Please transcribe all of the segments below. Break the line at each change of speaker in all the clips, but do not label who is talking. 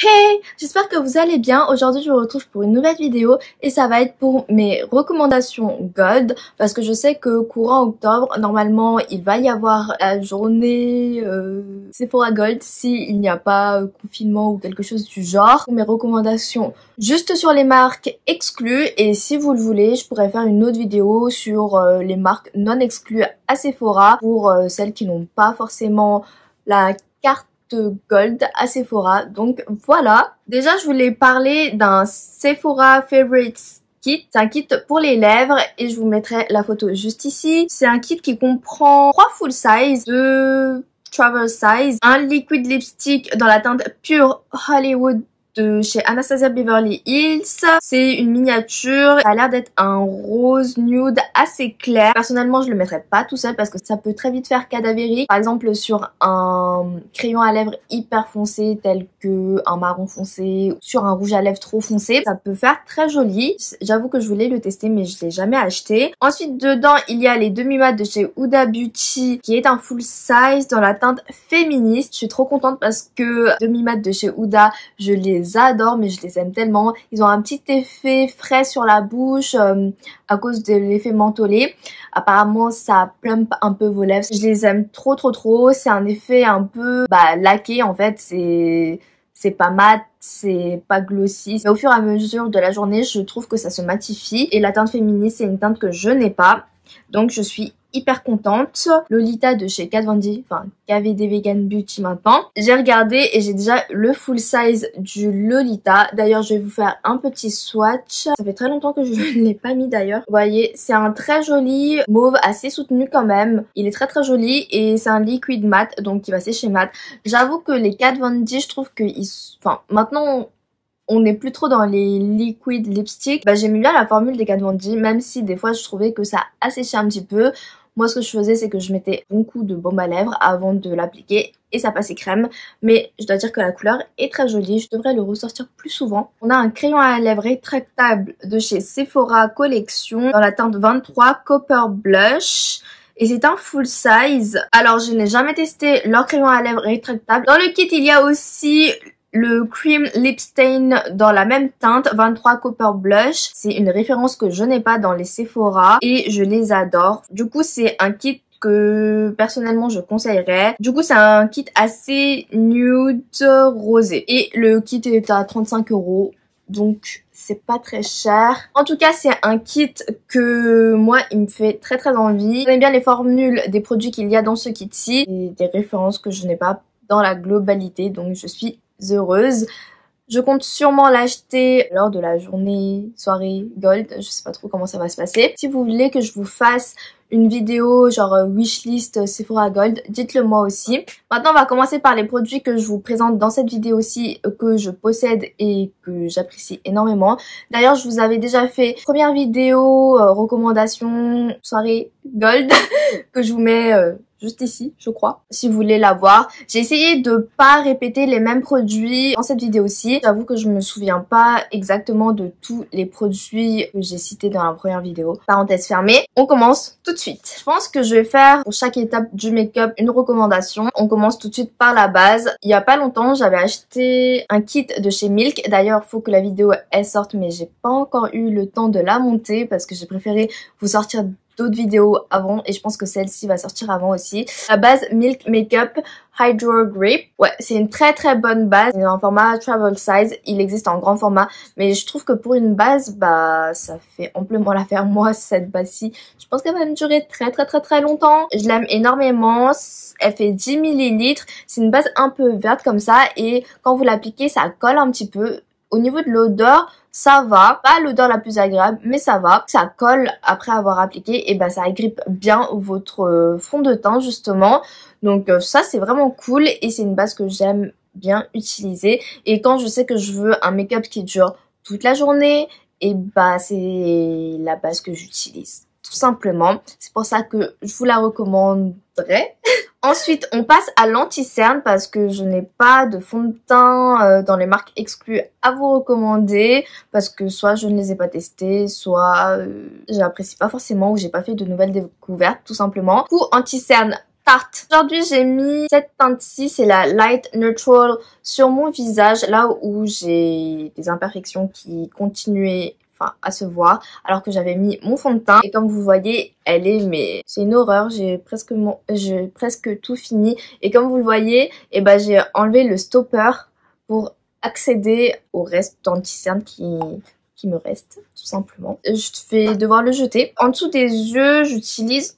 Hey, j'espère que vous allez bien. Aujourd'hui, je vous retrouve pour une nouvelle vidéo et ça va être pour mes recommandations Gold parce que je sais que courant octobre, normalement, il va y avoir la journée Sephora Gold s'il n'y a pas confinement ou quelque chose du genre. Mes recommandations juste sur les marques exclues et si vous le voulez, je pourrais faire une autre vidéo sur les marques non exclues à Sephora pour celles qui n'ont pas forcément la carte Gold à Sephora. Donc voilà, déjà je voulais parler d'un Sephora Favorites Kit. C'est un kit pour les lèvres et je vous mettrai la photo juste ici. C'est un kit qui comprend 3 full size, 2 travel size, un liquid lipstick dans la teinte Pure Hollywood de chez Anastasia Beverly Hills. C'est une miniature, ça a l'air d'être un rose nude assez clair. Personnellement, je le mettrais pas tout seul parce que ça peut très vite faire cadavérique. Par exemple, sur un crayon à lèvres hyper foncé tel que un marron foncé, sur un rouge à lèvres trop foncé, ça peut faire très joli. J'avoue que je voulais le tester mais je l'ai jamais acheté. Ensuite, dedans, il y a les demi-mat de chez Huda Beauty qui est un full size dans la teinte féministe. Je suis trop contente parce que demi-mat de chez Huda, je les adore mais je les aime tellement. Ils ont un petit effet frais sur la bouche à cause de l'effet mentholé. Apparemment ça plump un peu vos lèvres. Je les aime trop. C'est un effet un peu laqué en fait. C'est pas mat, c'est pas glossy. Mais au fur et à mesure de la journée, je trouve que ça se matifie. Et la teinte féminine, c'est une teinte que je n'ai pas. Donc je suis hyper contente. Lolita de chez Kat Von D, enfin KVD Vegan Beauty maintenant. J'ai regardé et j'ai déjà le full size du Lolita. D'ailleurs, je vais vous faire un petit swatch. Ça fait très longtemps que je ne l'ai pas mis d'ailleurs. Vous voyez, c'est un très joli mauve, assez soutenu quand même. Il est très joli et c'est un liquid matte, donc il va sécher mat. J'avoue que les Kat Von D, je trouve que maintenant on n'est plus trop dans les liquid lipstick. J'aimais bien la formule des Kat Von D, même si des fois je trouvais que ça asséchait un petit peu. Moi, ce que je faisais, c'est que je mettais un coup de baume à lèvres avant de l'appliquer et ça passait crème. Mais je dois dire que la couleur est très jolie. Je devrais le ressortir plus souvent. On a un crayon à lèvres rétractable de chez Sephora Collection dans la teinte 23 Copper Blush. Et c'est un full size. Alors, je n'ai jamais testé leur crayon à lèvres rétractable. Dans le kit, il y a aussi le Cream Lip Stain dans la même teinte, 23 Copper Blush. C'est une référence que je n'ai pas dans les Sephora et je les adore. Du coup, c'est un kit que personnellement je conseillerais. Du coup, c'est un kit assez nude rosé. Et le kit est à 35 €. Donc c'est pas très cher. En tout cas, c'est un kit que moi il me fait très envie. J'aime bien les formules des produits qu'il y a dans ce kit-ci et des références que je n'ai pas dans la globalité, donc je suis heureuse. Je compte sûrement l'acheter lors de la soirée Gold. Je sais pas trop comment ça va se passer. Si vous voulez que je vous fasse une vidéo genre wishlist Sephora Gold, dites-le moi aussi. Maintenant, on va commencer par les produits que je vous présente dans cette vidéo-ci, que je possède et que j'apprécie énormément. D'ailleurs, je vous avais déjà fait une première vidéo recommandation soirée Gold que je vous mets juste ici, je crois, si vous voulez la voir. J'ai essayé de pas répéter les mêmes produits dans cette vidéo-ci. J'avoue que je me souviens pas exactement de tous les produits que j'ai cités dans la première vidéo. Parenthèse fermée. On commence tout de suite. Je pense que je vais faire pour chaque étape du make-up une recommandation. On commence tout de suite par la base. Il y a pas longtemps, j'avais acheté un kit de chez Milk. D'ailleurs, faut que la vidéo elle sorte, mais j'ai pas encore eu le temps de la monter parce que j'ai préféré vous sortir d'autres vidéos avant et je pense que celle-ci va sortir avant aussi. La base Milk Makeup Hydro Grip. Ouais, c'est une très bonne base. C'est un format travel size. Il existe en grand format, mais je trouve que pour une base, ça fait amplement l'affaire. Moi, cette base-ci, je pense qu'elle va me durer très longtemps. Je l'aime énormément. Elle fait 10 ml. C'est une base un peu verte comme ça et quand vous l'appliquez, ça colle un petit peu. Au niveau de l'odeur, ça va. Pas l'odeur la plus agréable, mais ça va. Ça colle après avoir appliqué et ça agrippe bien votre fond de teint justement. Donc ça, c'est vraiment cool et c'est une base que j'aime bien utiliser. Et quand je sais que je veux un make-up qui dure toute la journée, et c'est la base que j'utilise. Tout simplement. C'est pour ça que je vous la recommanderais. Ensuite, on passe à l'anti-cerne parce que je n'ai pas de fond de teint dans les marques exclues à vous recommander parce que soit je ne les ai pas testés, soit j'apprécie pas forcément ou j'ai pas fait de nouvelles découvertes tout simplement. Du coup, anti-cerne Tarte. Aujourd'hui, j'ai mis cette teinte-ci, c'est la Light Neutral sur mon visage, là où j'ai des imperfections qui continuaient à se voir, alors que j'avais mis mon fond de teint. Et comme vous voyez, elle est, mais c'est une horreur, j'ai presque tout fini. Et comme vous le voyez, et ben j'ai enlevé le stopper pour accéder au reste d'anti-cerne qui me reste, tout simplement. Je vais devoir le jeter. En dessous des yeux, j'utilise...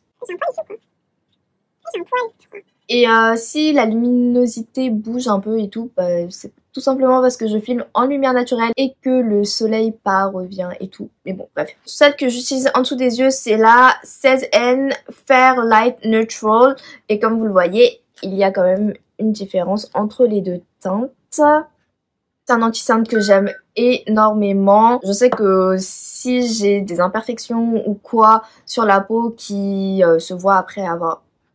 Et si la luminosité bouge un peu et tout, bah, c'est tout simplement parce que je filme en lumière naturelle et que le soleil part, revient et tout. Mais bon, bref. Celle que j'utilise en dessous des yeux, c'est la 16N Fair Light Neutral. Et comme vous le voyez, il y a quand même une différence entre les deux teintes. C'est un anti-cerne que j'aime énormément. Je sais que si j'ai des imperfections ou quoi sur la peau qui se voit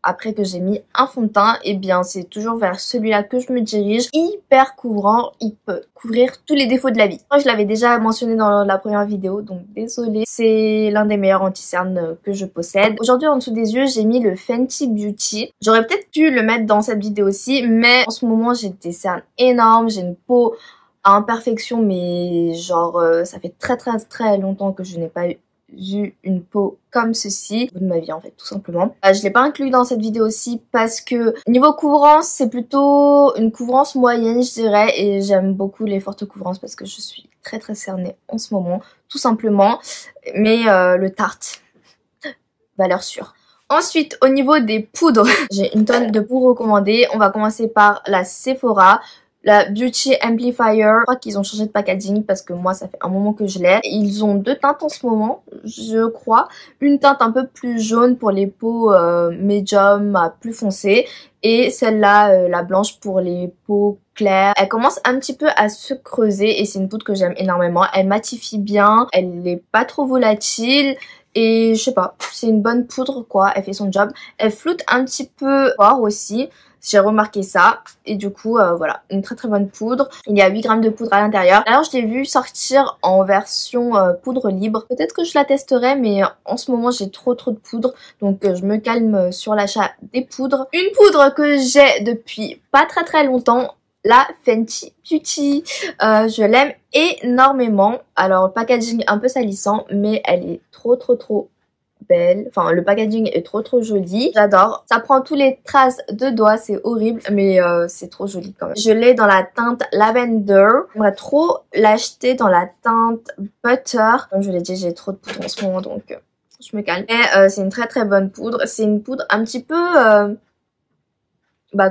après que j'ai mis un fond de teint, et bien c'est toujours vers celui-là que je me dirige. Hyper couvrant, il peut couvrir tous les défauts de la vie. Moi je l'avais déjà mentionné dans la première vidéo, donc désolée. C'est l'un des meilleurs anti-cernes que je possède. Aujourd'hui en dessous des yeux, j'ai mis le Fenty Beauty. J'aurais peut-être pu le mettre dans cette vidéo aussi, mais en ce moment j'ai des cernes énormes, j'ai une peau à imperfection, mais genre ça fait très longtemps que je n'ai pas eu une peau comme ceci de ma vie en fait, tout simplement. Je l'ai pas inclus dans cette vidéo aussi parce que niveau couvrance c'est plutôt une couvrance moyenne je dirais, et j'aime beaucoup les fortes couvrances parce que je suis très cernée en ce moment tout simplement. Mais le Tarte, valeur sûre. Ensuite, au niveau des poudres, j'ai une tonne de poudres recommandées. On va commencer par la Sephora. La Beauty Amplifier, je crois qu'ils ont changé de packaging parce que moi ça fait un moment que je l'ai. Ils ont deux teintes en ce moment, je crois. Une teinte un peu plus jaune pour les peaux médium à plus foncées. Et celle-là, la blanche pour les peaux claires. Elle commence un petit peu à se creuser et c'est une poudre que j'aime énormément. Elle matifie bien, elle n'est pas trop volatile. Et je sais pas, c'est une bonne poudre quoi, elle fait son job. Elle floute un petit peu fort aussi. J'ai remarqué ça et du coup voilà, une très bonne poudre. Il y a 8 grammes de poudre à l'intérieur. Alors je l'ai vu sortir en version poudre libre. Peut-être que je la testerai, mais en ce moment j'ai trop de poudre, donc je me calme sur l'achat des poudres. Une poudre que j'ai depuis pas très longtemps, la Fenty Beauty. Je l'aime énormément. Alors le packaging un peu salissant, mais elle est trop belle. Enfin, le packaging est trop joli. J'adore. Ça prend tous les traces de doigts, c'est horrible, mais c'est trop joli quand même. Je l'ai dans la teinte Lavender. J'aimerais trop l'acheter dans la teinte Butter. Comme je l'ai dit, j'ai trop de poudre en ce moment, donc je me calme. Mais c'est une très bonne poudre. C'est une poudre un petit peu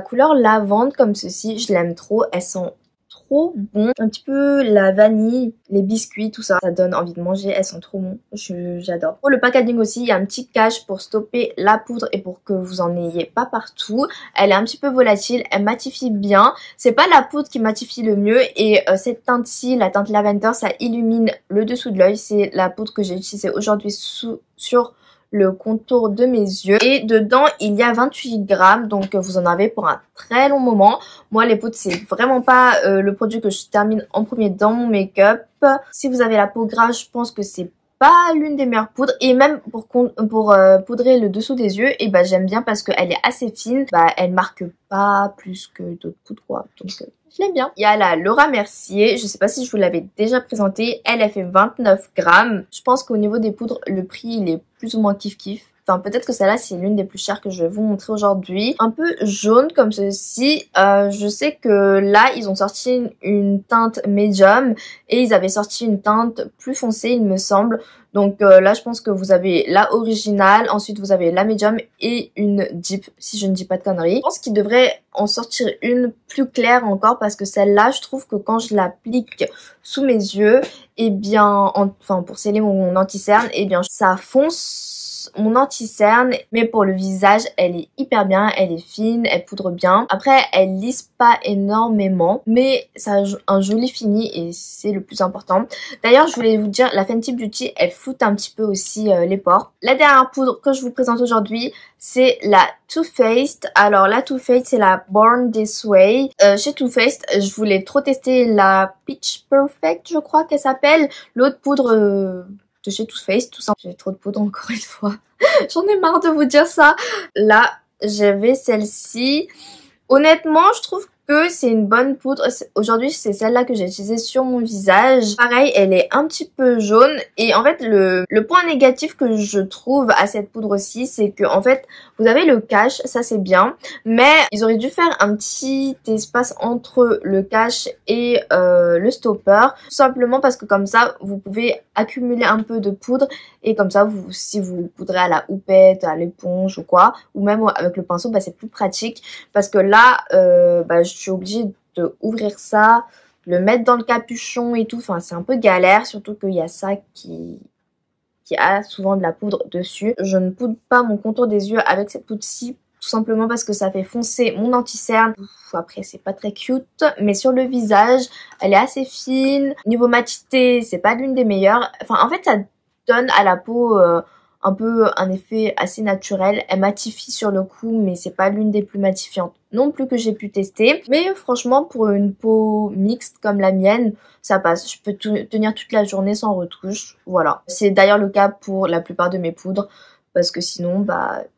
couleur lavande comme ceci. Je l'aime trop. Elles sont trop bon, un petit peu la vanille, les biscuits, tout ça, ça donne envie de manger, elles sont trop bons, j'adore. Pour le packaging aussi, il y a un petit cache pour stopper la poudre et pour que vous en ayez pas partout. Elle est un petit peu volatile, elle matifie bien, c'est pas la poudre qui matifie le mieux et cette teinte-ci, la teinte Lavender, ça illumine le dessous de l'œil, c'est la poudre que j'ai utilisée aujourd'hui sur le contour de mes yeux. Et dedans, il y a 28 grammes, donc vous en avez pour un très long moment. Moi, les poudres, c'est vraiment pas le produit que je termine en premier dans mon make-up. Si vous avez la peau grasse, je pense que c'est pas l'une des meilleures poudres. Et même pour poudrer le dessous des yeux, et j'aime bien parce qu'elle est assez fine. Elle marque pas plus que d'autres poudres, quoi. Donc je l'aime bien. Il y a la Laura Mercier. Je sais pas si je vous l'avais déjà présentée. Elle fait 29 grammes. Je pense qu'au niveau des poudres, le prix, il est plus ou moins kiff. Enfin, peut-être que celle-là, c'est l'une des plus chères que je vais vous montrer aujourd'hui. Un peu jaune comme ceci. Je sais que là, ils ont sorti une teinte médium et ils avaient sorti une teinte plus foncée, il me semble. Donc là, je pense que vous avez la originale, ensuite vous avez la médium et une deep, si je ne dis pas de conneries. Je pense qu'ils devraient en sortir une plus claire encore parce que celle-là, je trouve que quand je l'applique sous mes yeux, et bien, enfin pour sceller mon anti-cerne, et bien ça fonce mon anti-cerne, mais pour le visage elle est hyper bien, elle est fine, elle poudre bien. Après elle lisse pas énormément, mais ça a un joli fini et c'est le plus important. D'ailleurs je voulais vous dire, la Fenty Beauty elle floute un petit peu aussi les pores. La dernière poudre que je vous présente aujourd'hui, c'est la Too Faced. Alors la Too Faced, c'est la Born This Way. Chez Too Faced, je voulais trop tester la Peach Perfect, je crois qu'elle s'appelle. L'autre poudre de chez Too Faced, tout ça. J'ai trop de poudre encore une fois. J'en ai marre de vous dire ça. Là, j'avais celle-ci. Honnêtement, je trouve que c'est une bonne poudre. Aujourd'hui, c'est celle-là que j'ai utilisée sur mon visage. Pareil, elle est un petit peu jaune. Et en fait, le point négatif que je trouve à cette poudre-ci, c'est que en fait, vous avez le cache, ça c'est bien. Mais ils auraient dû faire un petit espace entre le cache et le stopper. Tout simplement parce que comme ça, vous pouvez accumuler un peu de poudre. Et comme ça, si vous poudrez à la houppette, à l'éponge ou quoi, ou même avec le pinceau, bah, c'est plus pratique. Parce que là, je suis obligée de ouvrir ça, le mettre dans le capuchon et tout. Enfin, c'est un peu galère, surtout qu'il y a ça qui a souvent de la poudre dessus. Je ne poudre pas mon contour des yeux avec cette poudre-ci, tout simplement parce que ça fait foncer mon anti-cerne. Après, c'est pas très cute, mais sur le visage, elle est assez fine. Niveau matité, c'est pas l'une des meilleures. Enfin, en fait, ça donne à la peau un peu un effet assez naturel. Elle matifie sur le coup, mais c'est pas l'une des plus matifiantes non plus que j'ai pu tester. Mais franchement, pour une peau mixte comme la mienne, ça passe. Je peux tenir toute la journée sans retouche. Voilà. C'est d'ailleurs le cas pour la plupart de mes poudres, parce que sinon,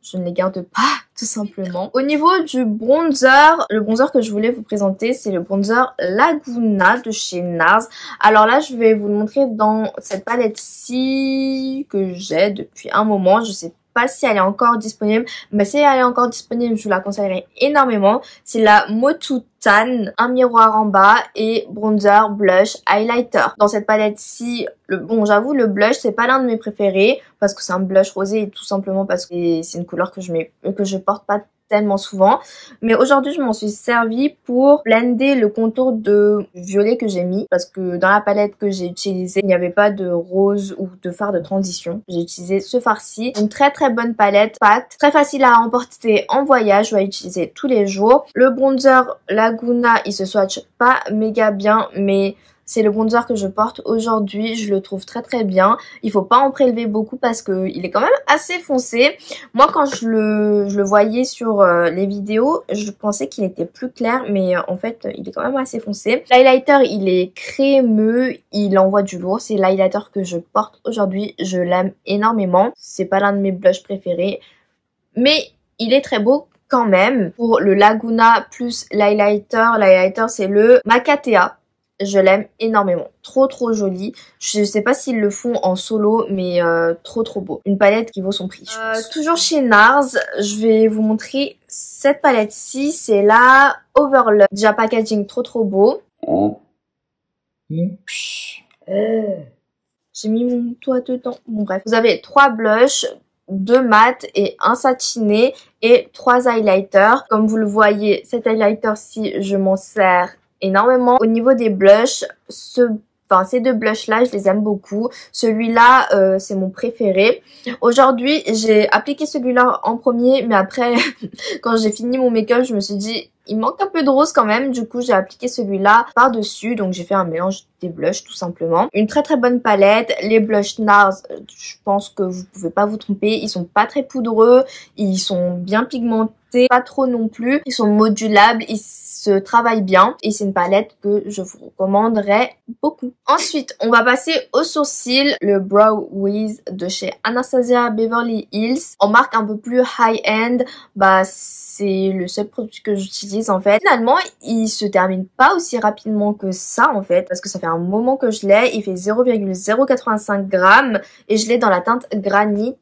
je ne les garde pas, tout simplement. Au niveau du bronzer, le bronzer que je voulais vous présenter, c'est le bronzer Laguna de chez NARS. Alors là, je vais vous le montrer dans cette palette-ci que j'ai depuis un moment. Je sais pas si elle est encore disponible, mais si elle est encore disponible, je vous la conseillerais énormément. C'est la Motu Tan, un miroir en bas et bronzer, blush, highlighter. Dans cette palette-ci, bon, j'avoue, le blush, c'est pas l'un de mes préférés parce que c'est un blush rosé et tout simplement parce que c'est une couleur que je porte pas tellement souvent. Mais aujourd'hui, je m'en suis servi pour blender le contour de violet que j'ai mis. Parce que dans la palette que j'ai utilisée, il n'y avait pas de rose ou de fard de transition. J'ai utilisé ce fard-ci. Une très très bonne palette, pâte, très facile à emporter en voyage ou à utiliser tous les jours. Le bronzer Laguna, il se swatch pas méga bien, mais c'est le bronzer que je porte aujourd'hui, je le trouve très très bien. Il faut pas en prélever beaucoup parce que il est quand même assez foncé. Moi quand je le voyais sur les vidéos, je pensais qu'il était plus clair, mais en fait il est quand même assez foncé. L'highlighter il est crémeux, il envoie du lourd. C'est l'highlighter que je porte aujourd'hui, je l'aime énormément. C'est pas l'un de mes blushs préférés, mais il est très beau quand même. Pour le Laguna plus l'highlighter c'est le Makatea. Je l'aime énormément. Trop trop joli. Je sais pas s'ils le font en solo, mais trop trop beau. Une palette qui vaut son prix. Toujours chez NARS, je vais vous montrer cette palette-ci. C'est la Overlove. Déjà packaging trop trop beau. J'ai mis mon doigt dedans. Bon bref. Vous avez 3 blushs, 2 mat et 1 satiné et 3 highlighters. Comme vous le voyez, cet highlighter-ci, je m'en sers énormément. Au niveau des blushs, ces 2 blushs là je les aime beaucoup. Celui-là c'est mon préféré. Aujourd'hui j'ai appliqué celui-là en premier, mais après quand j'ai fini mon make-up je me suis dit il manque un peu de rose quand même. Du coup j'ai appliqué celui-là par dessus, donc j'ai fait un mélange des blushs tout simplement. Une très très bonne palette. Les blushs NARS, je pense que vous pouvez pas vous tromper, ils sont pas très poudreux, ils sont bien pigmentés, pas trop non plus, ils sont modulables, ils se travaillent bien et c'est une palette que je vous recommanderais beaucoup. Ensuite on va passer aux sourcils, le Brow Wiz de chez Anastasia Beverly Hills en marque un peu plus high-end. C'est le seul produit que j'utilise en fait. Finalement il se termine pas aussi rapidement que ça en fait, parce que ça fait un moment que je l'ai. Il fait 0,085 grammes et je l'ai dans la teinte granit.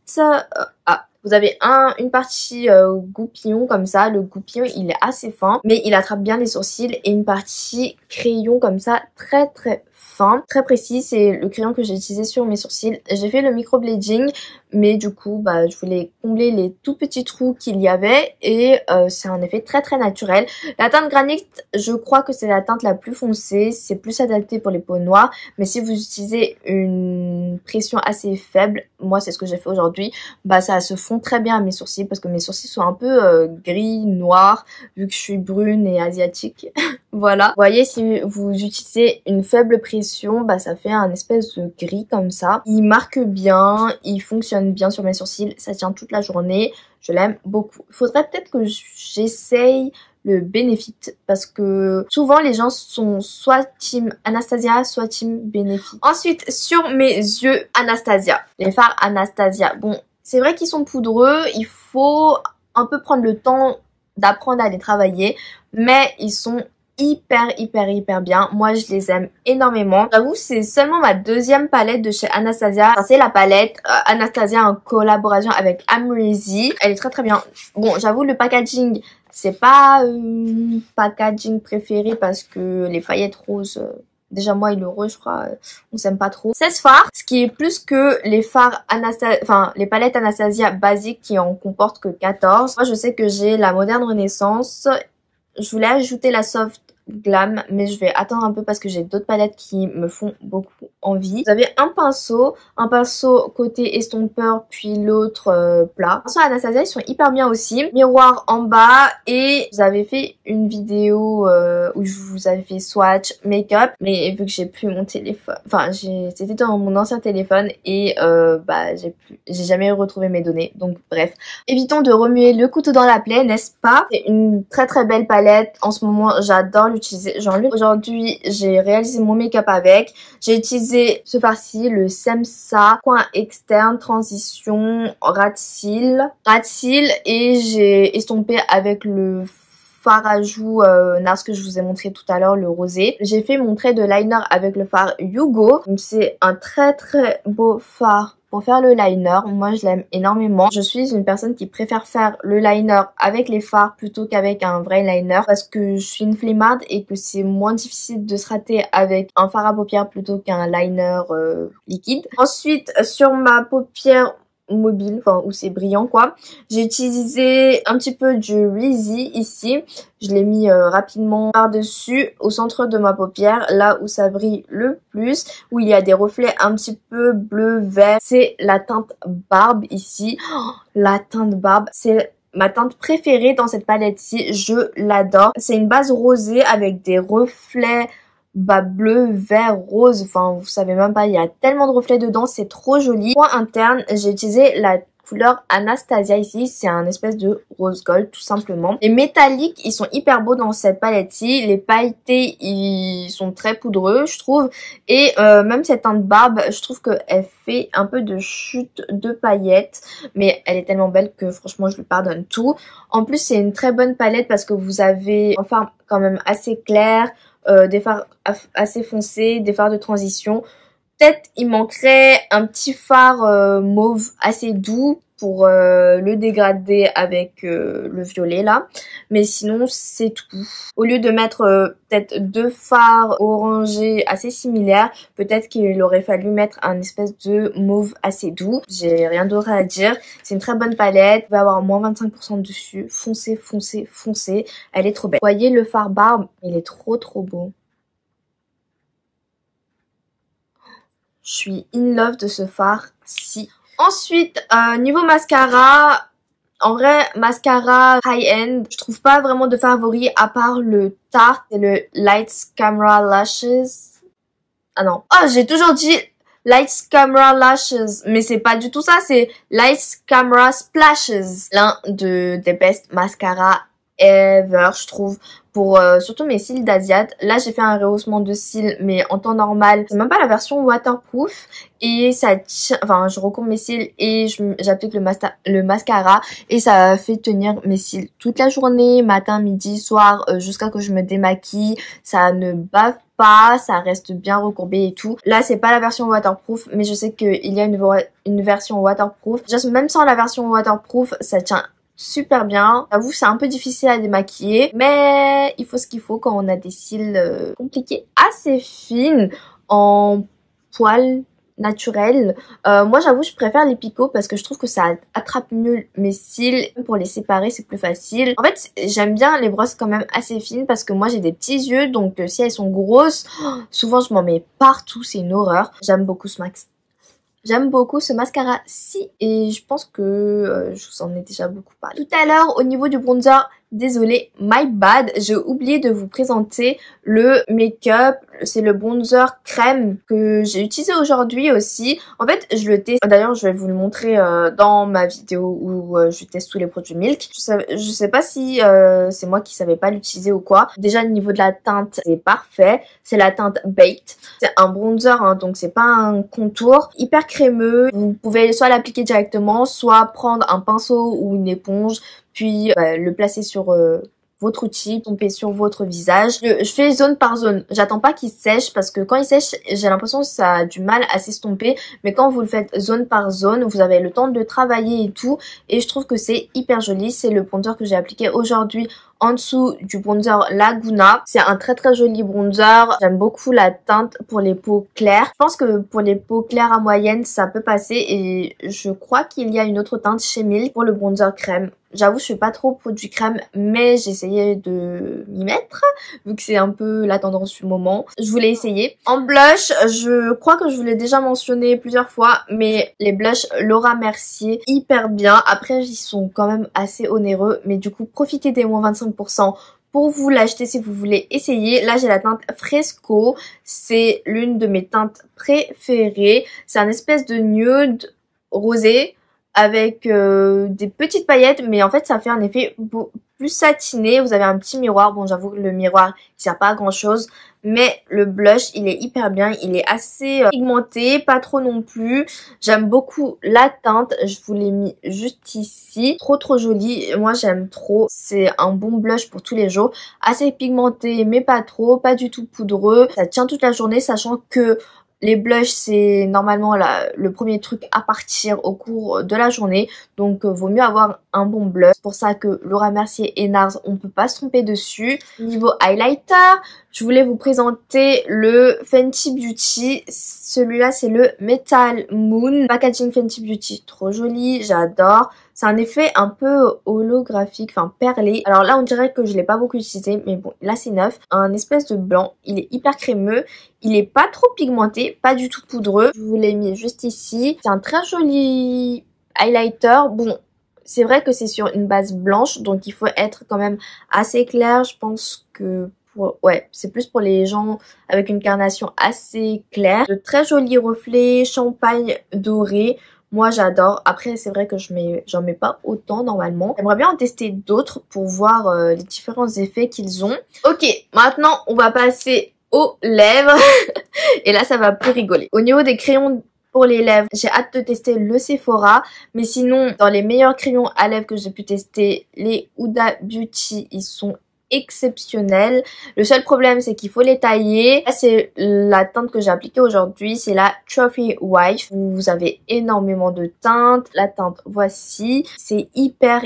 Vous avez une partie goupillon comme ça. Le goupillon il est assez fin mais il attrape bien les sourcils, et une partie crayon comme ça très très fin, très précis. C'est le crayon que j'ai utilisé sur mes sourcils. J'ai fait le microblading, mais du coup je voulais combler les tout petits trous qu'il y avait, et c'est un effet très très naturel. La teinte granit, je crois que c'est la teinte la plus foncée, c'est plus adapté pour les peaux noires, mais si vous utilisez une pression assez faible, moi c'est ce que j'ai fait aujourd'hui, ça se fond très bien à mes sourcils, parce que mes sourcils sont un peu gris, noirs, vu que je suis brune et asiatique. Voilà. Vous voyez, si vous utilisez une faible pression, ça fait un espèce de gris comme ça. Il marque bien, il fonctionne bien sur mes sourcils, ça tient toute la journée, je l'aime beaucoup. Il faudrait peut-être que j'essaye le Benefit, parce que souvent les gens sont soit team Anastasia, soit team Benefit. Ensuite, sur mes yeux Anastasia, les fards Anastasia. Bon, c'est vrai qu'ils sont poudreux, il faut un peu prendre le temps d'apprendre à les travailler, mais ils sont hyper bien. Moi je les aime énormément. J'avoue c'est seulement ma deuxième palette de chez Anastasia. Enfin, c'est la palette Anastasia en collaboration avec Amrezy. Elle est très bien. Bon j'avoue le packaging c'est pas packaging préféré parce que les paillettes roses déjà moi et le rose je crois on s'aime pas trop. 16 fards, ce qui est plus que les fards Anastasia, enfin les palettes Anastasia basiques qui en comportent que 14. Moi je sais que j'ai la moderne renaissance. Je voulais ajouter la soft glam mais je vais attendre un peu parce que j'ai d'autres palettes qui me font beaucoup envie. Vous avez un pinceau côté estompeur puis l'autre plat. Les pinceaux Anastasia ils sont hyper bien aussi. Miroir en bas et vous avez fait une vidéo où je vous avais fait swatch make-up mais vu que j'ai plus mon téléphone, enfin c'était dans mon ancien téléphone et bah j'ai jamais retrouvé mes données donc bref. Évitons de remuer le couteau dans la plaie n'est-ce pas? C'est une très belle palette en ce moment j'adore l'utiliser. Aujourd'hui j'ai réalisé mon make-up avec. J'ai utilisé ce fard-ci, le Semsa coin externe transition rat cils et j'ai estompé avec le fard à joues NARS que je vous ai montré tout à l'heure, le rosé. J'ai fait mon trait de liner avec le fard Hugo. C'est un très beau fard pour faire le liner. Moi je l'aime énormément. Je suis une personne qui préfère faire le liner avec les fards plutôt qu'avec un vrai liner parce que je suis une flemmarde et que c'est moins difficile de se rater avec un fard à paupières plutôt qu'un liner liquide. Ensuite sur ma paupière mobile, enfin où c'est brillant quoi, j'ai utilisé un petit peu du Reezy ici. Je l'ai mis rapidement par dessus au centre de ma paupière, là où ça brille le plus, où il y a des reflets un petit peu bleu vert. C'est la teinte Barbe ici. Oh, la teinte Barbe c'est ma teinte préférée dans cette palette-ci, je l'adore. C'est une base rosée avec des reflets bleu, vert, rose, enfin vous savez même pas, il y a tellement de reflets dedans, c'est trop joli. Point interne, j'ai utilisé la couleur Anastasia ici, c'est un espèce de rose gold tout simplement. Les métalliques, ils sont hyper beaux dans cette palette-ci, les pailletés, ils sont très poudreux je trouve, et même cette teinte Barbe, je trouve qu'elle fait un peu de chute de paillettes, mais elle est tellement belle que franchement je lui pardonne tout. En plus c'est une très bonne palette parce que vous avez un fard quand même assez clair, des fards assez foncés, des fards de transition. Peut-être il manquerait un petit fard mauve assez doux pour le dégrader avec le violet là. Mais sinon c'est tout. Au lieu de mettre peut-être deux fards orangés assez similaires, peut-être qu'il aurait fallu mettre un espèce de mauve assez doux. J'ai rien d'autre à dire. C'est une très bonne palette. Il va avoir moins 25% dessus. Foncez. Elle est trop belle. Vous voyez le fard Barbe, il est trop beau. Je suis in love de ce fard-ci. Ensuite, niveau mascara, en vrai, mascara high-end, je trouve pas vraiment de favori à part le Tarte et le Lights Camera Lashes. Ah non. Oh, j'ai toujours dit Lights Camera Lashes, mais c'est pas du tout ça, c'est Lights Camera Splashes. L'un des best mascara ever, je trouve, pour surtout mes cils d'asiate. Là j'ai fait un rehaussement de cils mais en temps normal, c'est même pas la version waterproof et ça tient, enfin je recouvre mes cils et j'applique le mascara et ça fait tenir mes cils toute la journée, matin, midi, soir, jusqu'à que je me démaquille. Ça ne bave pas, ça reste bien recourbé et tout. Là c'est pas la version waterproof mais je sais qu'il y a une version waterproof. Même sans la version waterproof ça tient super bien. J'avoue c'est un peu difficile à démaquiller mais il faut ce qu'il faut quand on a des cils compliqués. Assez fines en poils naturels. Moi j'avoue je préfère les picots parce que je trouve que ça attrape mieux mes cils. Pour les séparer c'est plus facile. En fait j'aime bien les brosses quand même assez fines parce que moi j'ai des petits yeux donc si elles sont grosses, souvent je m'en mets partout, c'est une horreur. J'aime beaucoup ce mascara-ci et je pense que je vous en ai déjà beaucoup parlé. Tout à l'heure, au niveau du bronzer, désolé, my bad, j'ai oublié de vous présenter le make-up. C'est le bronzer crème que j'ai utilisé aujourd'hui aussi. En fait, je le teste. D'ailleurs, je vais vous le montrer dans ma vidéo où je teste tous les produits Milk. Je sais pas si c'est moi qui savais pas l'utiliser ou quoi. Déjà, au niveau de la teinte, c'est parfait. C'est la teinte Bait. C'est un bronzer, hein, donc c'est pas un contour. Hyper crémeux. Vous pouvez soit l'appliquer directement, soit prendre un pinceau ou une éponge puis le placer sur votre outil, tomber sur votre visage. Je fais zone par zone. J'attends pas qu'il sèche parce que quand il sèche, j'ai l'impression que ça a du mal à s'estomper. Mais quand vous le faites zone par zone, vous avez le temps de travailler et tout. Et je trouve que c'est hyper joli. C'est le bronzer que j'ai appliqué aujourd'hui en dessous du bronzer Laguna. C'est un très très joli bronzer. J'aime beaucoup la teinte pour les peaux claires. Je pense que pour les peaux claires à moyenne, ça peut passer. Et je crois qu'il y a une autre teinte chez Milk pour le bronzer crème. J'avoue, je suis pas trop produit crème, mais j'ai essayé de m'y mettre, vu que c'est un peu la tendance du moment. Je voulais essayer. En blush, je crois que je vous l'ai déjà mentionné plusieurs fois, mais les blushs Laura Mercier, hyper bien. Après, ils sont quand même assez onéreux, mais du coup, profitez des moins 25% pour vous l'acheter si vous voulez essayer. Là, j'ai la teinte Fresco. C'est l'une de mes teintes préférées. C'est un espèce de nude rosé avec des petites paillettes, mais en fait ça fait un effet plus satiné. Vous avez un petit miroir. Bon, j'avoue que le miroir il sert pas à grand chose, mais le blush il est hyper bien. Il est assez pigmenté, pas trop non plus. J'aime beaucoup la teinte. Je vous l'ai mis juste ici. Trop joli. Moi j'aime trop. C'est un bon blush pour tous les jours. Assez pigmenté, mais pas trop. Pas du tout poudreux. Ça tient toute la journée, sachant que les blushs, c'est normalement le premier truc à partir au cours de la journée. Donc, vaut mieux avoir un bon blush. C'est pour ça que Laura Mercier et NARS, on peut pas se tromper dessus. Niveau highlighter, je voulais vous présenter le Fenty Beauty. Celui-là, c'est le Metal Moon. Packaging Fenty Beauty, trop joli, j'adore. C'est un effet un peu holographique, enfin perlé. Alors là, on dirait que je l'ai pas beaucoup utilisé, mais bon, là c'est neuf. Un espèce de blanc, il est hyper crémeux. Il est pas trop pigmenté, pas du tout poudreux. Je vous l'ai mis juste ici. C'est un très joli highlighter. Bon, c'est vrai que c'est sur une base blanche, donc il faut être quand même assez clair. Je pense que ouais, c'est plus pour les gens avec une carnation assez claire. De très jolis reflets champagne doré. Moi j'adore. Après c'est vrai que j'en mets pas autant normalement. J'aimerais bien en tester d'autres pour voir les différents effets qu'ils ont. Ok, maintenant on va passer aux lèvres. Et là ça va plus rigoler. Au niveau des crayons pour les lèvres, j'ai hâte de tester le Sephora. Mais sinon, dans les meilleurs crayons à lèvres que j'ai pu tester, les Huda Beauty, ils sont exceptionnels. Le seul problème c'est qu'il faut les tailler. Là c'est la teinte que j'ai appliquée aujourd'hui, c'est la Trophy Wife. Vous avez énormément de teintes. La teinte voici, c'est hyper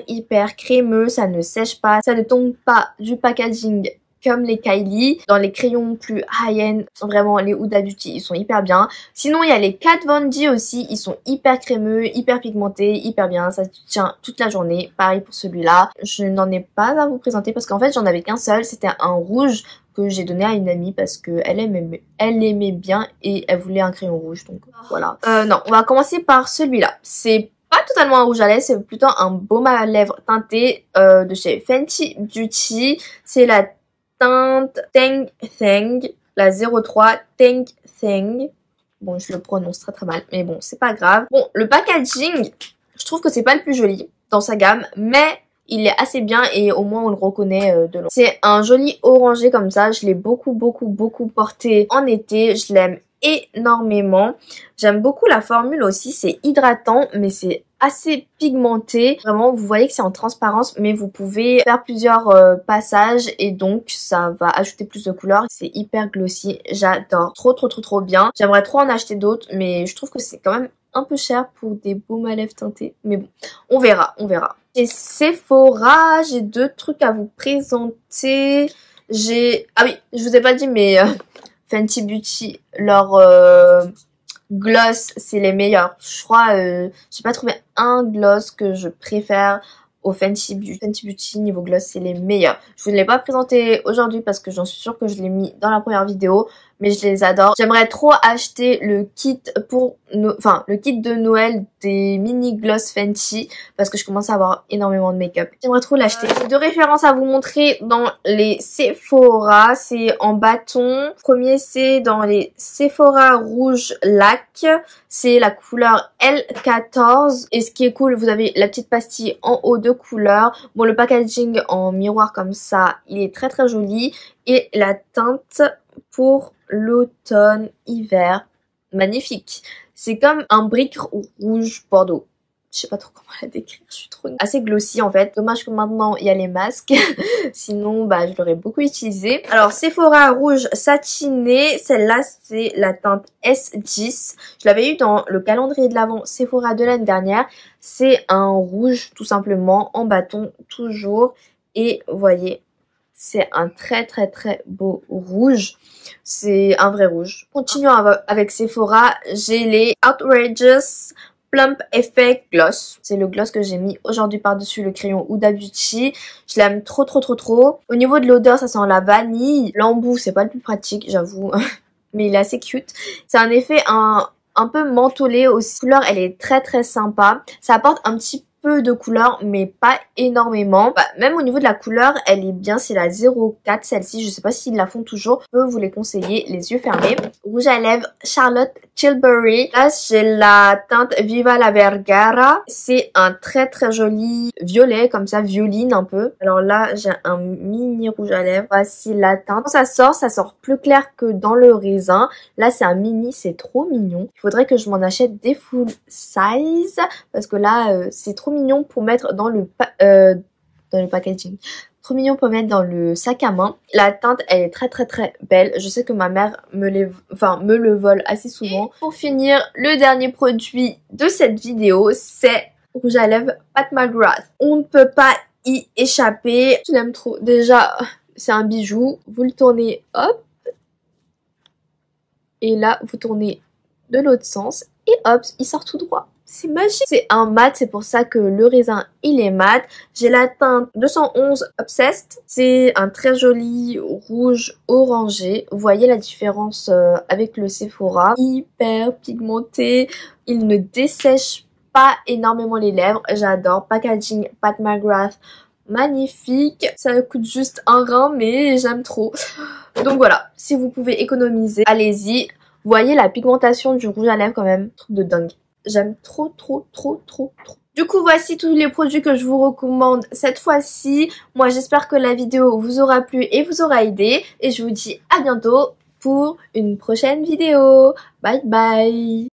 crémeux, ça ne sèche pas, ça ne tombe pas du packaging comme les Kylie. Dans les crayons plus high-end, vraiment les Huda Beauty, ils sont hyper bien. Sinon, il y a les Kat Von D aussi, ils sont hyper crémeux, hyper pigmentés, hyper bien. Ça tient toute la journée. Pareil pour celui-là. Je n'en ai pas à vous présenter parce qu'en fait, j'en avais qu'un seul. C'était un rouge que j'ai donné à une amie parce que elle aimait bien et elle voulait un crayon rouge. Donc voilà. Non, on va commencer par celui-là. C'est pas totalement un rouge à lèvres, c'est plutôt un baume à lèvres teinté de chez Fenty Beauty. C'est la teinte Tang Thang, la 03 Tang Thang. Bon, je le prononce très mal, mais bon, c'est pas grave. Bon, le packaging, je trouve que c'est pas le plus joli dans sa gamme, mais il est assez bien et au moins on le reconnaît de loin. C'est un joli orangé comme ça, je l'ai beaucoup porté en été, je l'aime énormément. J'aime beaucoup la formule aussi, c'est hydratant, mais c'est assez pigmenté. Vraiment, vous voyez que c'est en transparence, mais vous pouvez faire plusieurs passages et donc ça va ajouter plus de couleurs. C'est hyper glossy, j'adore. Trop bien. J'aimerais trop en acheter d'autres, mais je trouve que c'est quand même un peu cher pour des baumes à lèvres teintés. Mais bon, on verra. Chez Sephora, j'ai deux trucs à vous présenter. Ah oui, je vous ai pas dit, mais Fenty Beauty, leur gloss, c'est les meilleurs. Je crois, j'ai pas trouvé un gloss que je préfère au Fenty Beauty. Fenty Beauty niveau gloss, c'est les meilleurs. Je vous l'ai pas présenté aujourd'hui parce que j'en suis sûre que je l'ai mis dans la première vidéo, mais je les adore. J'aimerais trop acheter le kit le kit de Noël des mini gloss Fenty parce que je commence à avoir énormément de make-up. J'aimerais trop l'acheter. J'ai deux références à vous montrer dans les Sephora, c'est en bâton. Premier, c'est dans les Sephora rouge lac. C'est la couleur L14. Et ce qui est cool, vous avez la petite pastille en haut de couleur. Bon, le packaging en miroir comme ça, il est très joli. Et la teinte pour l'automne-hiver, magnifique. C'est comme un brick rouge bordeaux. Je sais pas trop comment la décrire, je suis trop nulle. Assez glossy en fait. Dommage que maintenant il y a les masques. Sinon bah je l'aurais beaucoup utilisé. Alors Sephora rouge satiné. Celle-là c'est la teinte S10. Je l'avais eu dans le calendrier de l'Avent Sephora de l'année dernière. C'est un rouge tout simplement en bâton toujours. Et vous voyez, c'est un très beau rouge. C'est un vrai rouge. Continuons avec Sephora. J'ai les Outrageous Plump Effect Gloss. C'est le gloss que j'ai mis aujourd'hui par-dessus le crayon Huda Beauty. Je l'aime trop. Au niveau de l'odeur, ça sent la vanille. L'embout, c'est pas le plus pratique, j'avoue. Mais il est assez cute. C'est un effet un peu mentholé aussi. La couleur, elle est très sympa. Ça apporte un petit peu de couleur, mais pas énormément. Bah, même au niveau de la couleur, elle est bien. C'est la 04, celle-ci. Je sais pas s'ils la font toujours. Je peux vous les conseiller, les yeux fermés. Rouge à lèvres Charlotte Tilbury. Là, j'ai la teinte Viva la Vergara. C'est un très joli violet, comme ça, violine un peu. Alors là, j'ai un mini rouge à lèvres. Voici la teinte. Quand ça sort plus clair que dans le raisin. Là, c'est un mini, c'est trop mignon. Il faudrait que je m'en achète des full size parce que là, c'est trop mignon pour mettre dans le packaging. Trop mignon pour mettre dans le sac à main. La teinte, elle est très belle. Je sais que ma mère me le vole assez souvent. Pour finir, le dernier produit de cette vidéo, c'est rouge à lèvres Pat McGrath. On ne peut pas y échapper. Je l'aime trop. Déjà, c'est un bijou. Vous le tournez, hop. Et là, vous tournez de l'autre sens. Et hop, il sort tout droit. C'est magique. C'est un mat, c'est pour ça que le raisin il est mat. J'ai la teinte 211 Obsessed. C'est un très joli rouge orangé. Vous voyez la différence avec le Sephora. Hyper pigmenté. Il ne dessèche pas énormément les lèvres. J'adore. Packaging Pat McGrath. Magnifique. Ça coûte juste un rein mais j'aime trop. Donc voilà, si vous pouvez économiser, allez-y. Vous voyez la pigmentation du rouge à lèvres quand même. Truc de dingue. J'aime trop. Du coup, voici tous les produits que je vous recommande cette fois-ci. Moi, j'espère que la vidéo vous aura plu et vous aura aidé. Et je vous dis à bientôt pour une prochaine vidéo. Bye bye.